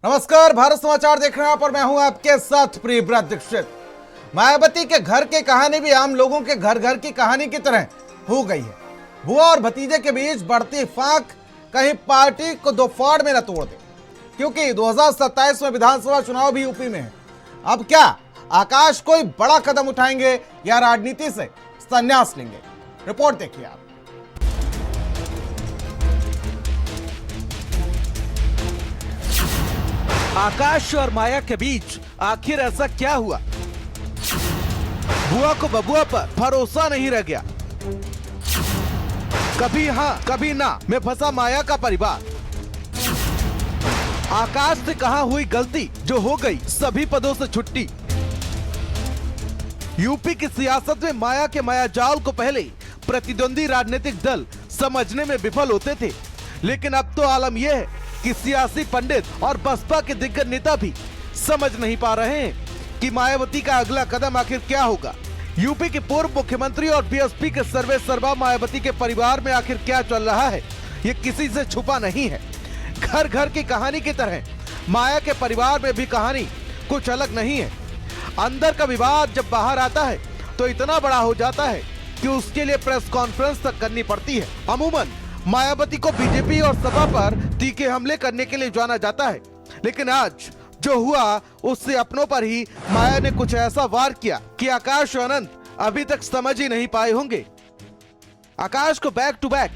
नमस्कार, भारत समाचार देख रहे हैं आप और मैं हूं आपके साथ प्रियव्रत दीक्षित। मायावती के घर की कहानी भी आम लोगों के घर घर की कहानी की तरह हो गई है। बुआ और भतीजे के बीच बढ़ती फाक कहीं पार्टी को दो फाड़ में न तोड़ दे, क्योंकि 2027 में विधानसभा चुनाव भी यूपी में है। अब क्या आकाश कोई बड़ा कदम उठाएंगे या राजनीति से संन्यास लेंगे? रिपोर्ट देखिए आप। आकाश और माया के बीच आखिर ऐसा क्या हुआ? बुआ को बबुआ पर भरोसा नहीं रह गया। कभी हाँ कभी ना में फंसा माया का परिवार। आकाश से कहां हुई गलती जो हो गई सभी पदों से छुट्टी। यूपी की सियासत में माया के मायाजाल को पहले प्रतिद्वंदी राजनीतिक दल समझने में विफल होते थे, लेकिन अब तो आलम यह है कि सियासी पंडित और बसपा के दिग्गज नेता भी समझ नहीं पा रहे हैं कि मायावती का अगला कदम आखिर क्या होगा। यूपी के पूर्व मुख्यमंत्री और बीएसपी के सर्वे सर्वा मायावती के परिवार में आखिर क्या चल रहा है, ये किसी से छुपा नहीं है। घर घर की कहानी की तरह माया के परिवार में भी कहानी कुछ अलग नहीं है। अंदर का विवाद जब बाहर आता है तो इतना बड़ा हो जाता है कि उसके लिए प्रेस कॉन्फ्रेंस तक करनी पड़ती है। अमूमन मायावती को बीजेपी और सपा पर तीखे हमले करने के लिए जाना जाता है, लेकिन आज जो हुआ उससे अपनों पर ही माया ने कुछ ऐसा वार किया कि आकाश और अनंत अभी तक समझ ही नहीं पाए होंगे। आकाश को बैक टू बैक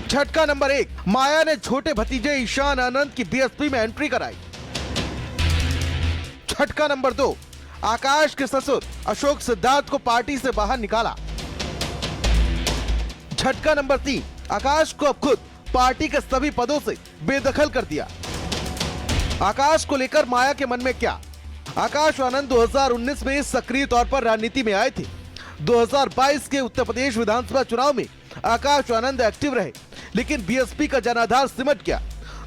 झटका नंबर 1, माया ने छोटे भतीजे ईशान आनंद की बीएसपी में एंट्री कराई। झटका नंबर 2, आकाश के ससुर अशोक सिद्धार्थ को पार्टी से बाहर निकाला। झटका नंबर 3, आकाश को अब खुद पार्टी के सभी पदों से बेदखल कर दिया। आकाश को लेकर माया के मन में क्या? आकाश आनंद 2019 में सक्रिय तौर पर राजनीति में आए थे। 2022 के उत्तर प्रदेश विधानसभा चुनाव में आकाश आनंद एक्टिव रहे, लेकिन बीएसपी का जनाधार सिमट गया।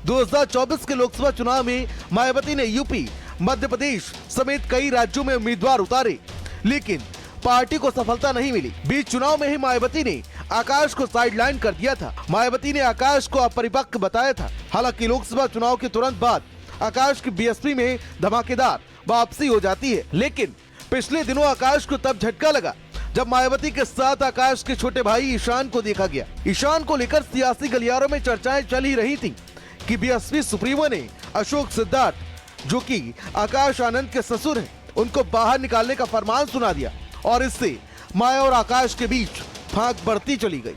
2024 के लोकसभा चुनाव में मायावती ने यूपी, मध्य प्रदेश समेत कई राज्यों में उम्मीदवार उतारे, लेकिन पार्टी को सफलता नहीं मिली। बीच चुनाव में ही मायावती ने आकाश को साइडलाइन कर दिया था। मायावती ने आकाश को अपरिपक्व बताया था। हालांकि लोकसभा चुनाव के तुरंत बाद आकाश की बीएसपी में धमाकेदार वापसी हो जाती है, लेकिन पिछले दिनों आकाश को तब झटका लगा जब मायावती के साथ आकाश के छोटे भाई ईशान को देखा गया। ईशान को लेकर सियासी गलियारों में चर्चाएं चल ही रही थी कि बीएसपी सुप्रीमो ने अशोक सिद्धार्थ, जो कि आकाश आनंद के ससुर हैं, उनको बाहर निकालने का फरमान सुना दिया और इससे माया और आकाश के बीच फाक बढ़ती चली गई।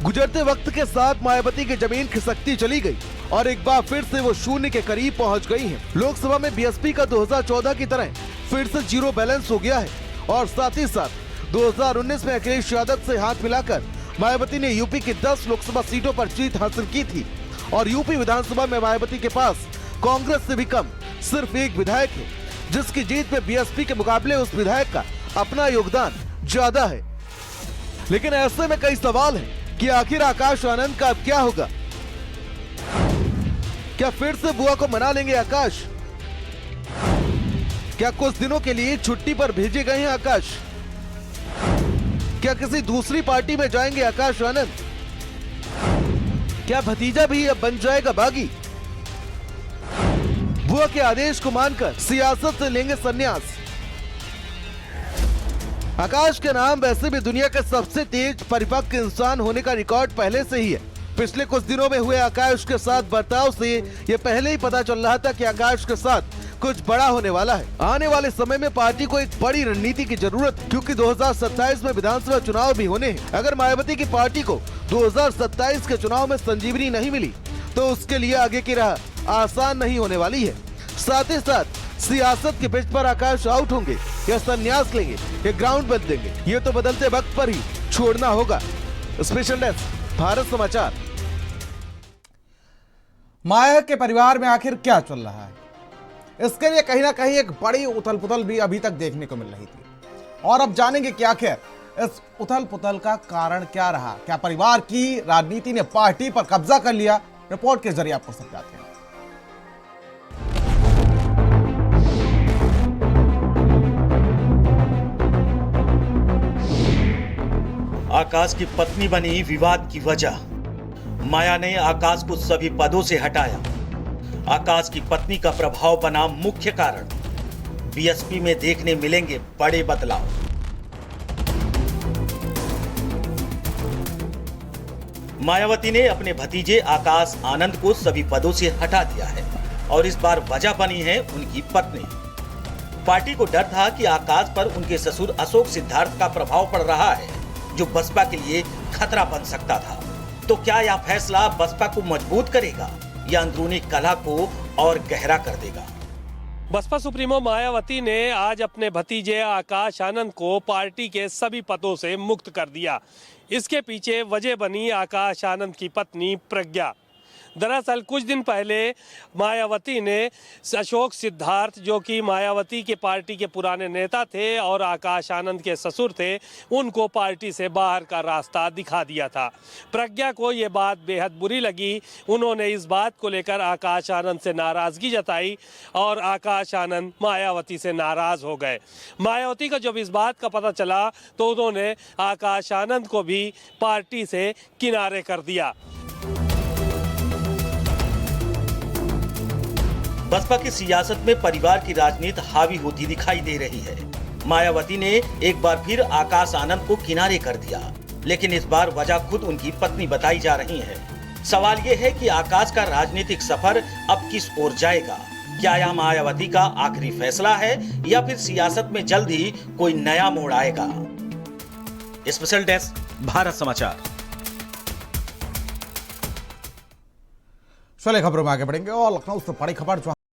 गुजरते वक्त के साथ मायावती की जमीन खिसकती चली गई और एक बार फिर से वो शून्य के करीब पहुंच गई हैं। लोकसभा में बीएसपी का 2014 की तरह फिर से जीरो बैलेंस हो गया है और साथ ही साथ 2019 में अखिलेश यादव से हाथ मिलाकर मायावती ने यूपी की 10 लोकसभा सीटों पर जीत हासिल की थी और यूपी विधानसभा में मायावती के पास कांग्रेस से भी कम सिर्फ एक विधायक है, जिसकी जीत में बीएसपी के मुकाबले उस विधायक का अपना योगदान ज्यादा है। लेकिन ऐसे में कई सवाल हैं कि आखिर आकाश आनंद का अब क्या होगा? क्या फिर से बुआ को मना लेंगे आकाश? क्या कुछ दिनों के लिए छुट्टी पर भेजे गए हैं आकाश? क्या किसी दूसरी पार्टी में जाएंगे आकाश आनंद? क्या भतीजा भी अब बन जाएगा बागी? बुआ के आदेश को मानकर सियासत से लेंगे संन्यास? आकाश के नाम वैसे भी दुनिया के सबसे तेज परिपक्व इंसान होने का रिकॉर्ड पहले से ही है। पिछले कुछ दिनों में हुए आकाश के साथ बर्ताव से ये पहले ही पता चल रहा था कि आकाश के साथ कुछ बड़ा होने वाला है। आने वाले समय में पार्टी को एक बड़ी रणनीति की जरूरत है, क्योंकि 2027 में विधानसभा चुनाव भी होने हैं। अगर मायावती की पार्टी को 2027 के चुनाव में संजीवनी नहीं मिली तो उसके लिए आगे की राह आसान नहीं होने वाली है। साथ ही साथ सियासत के पिच पर आकाश आउट होंगे या संन्यास लेंगे या ग्राउंड बदल देंगे, ये तो बदलते वक्त पर ही छोड़ना होगा। स्पेशल डेस्क, भारत समाचार। माया के परिवार में आखिर क्या चल रहा है, इसके लिए कहीं ना कहीं एक बड़ी उथल पुथल भी अभी तक देखने को मिल रही थी और अब जानेंगे कि आखिर इस उथल पुथल का कारण क्या रहा। क्या परिवार की राजनीति ने पार्टी पर कब्जा कर लिया? रिपोर्ट के जरिए आपको समझाते हैं। आकाश की पत्नी बनी विवाद की वजह। माया ने आकाश को सभी पदों से हटाया। आकाश की पत्नी का प्रभाव बना मुख्य कारण। बीएसपी में देखने मिलेंगे बड़े बदलाव। मायावती ने अपने भतीजे आकाश आनंद को सभी पदों से हटा दिया है और इस बार वजह बनी है उनकी पत्नी। पार्टी को डर था कि आकाश पर उनके ससुर अशोक सिद्धार्थ का प्रभाव पड़ रहा है, जो बसपा के लिए खतरा बन सकता था। तो क्या यह फैसला बसपा को मजबूत करेगा या अंदरूनी कलह को और गहरा कर देगा? बसपा सुप्रीमो मायावती ने आज अपने भतीजे आकाश आनंद को पार्टी के सभी पदों से मुक्त कर दिया। इसके पीछे वजह बनी आकाश आनंद की पत्नी प्रज्ञा। दरअसल कुछ दिन पहले मायावती ने अशोक सिद्धार्थ, जो कि मायावती के पार्टी के पुराने नेता थे और आकाश आनंद के ससुर थे, उनको पार्टी से बाहर का रास्ता दिखा दिया था। प्रज्ञा को ये बात बेहद बुरी लगी। उन्होंने इस बात को लेकर आकाश आनंद से नाराजगी जताई और आकाश आनंद मायावती से नाराज हो गए। मायावती को जब इस बात का पता चला तो उन्होंने आकाश आनंद को भी पार्टी से किनारे कर दिया। बसपा की सियासत में परिवार की राजनीति हावी होती दिखाई दे रही है। मायावती ने एक बार फिर आकाश आनंद को किनारे कर दिया, लेकिन इस बार वजह खुद उनकी पत्नी बताई जा रही है। सवाल ये है कि आकाश का राजनीतिक सफर अब किस ओर जाएगा? क्या यह मायावती का आखिरी फैसला है या फिर सियासत में जल्द ही कोई नया मोड़ आएगा? स्पेशल डेस्क, भारत समाचार। चले खबरों में आगे बढ़ेंगे और लखनऊ से बड़ी खबर जो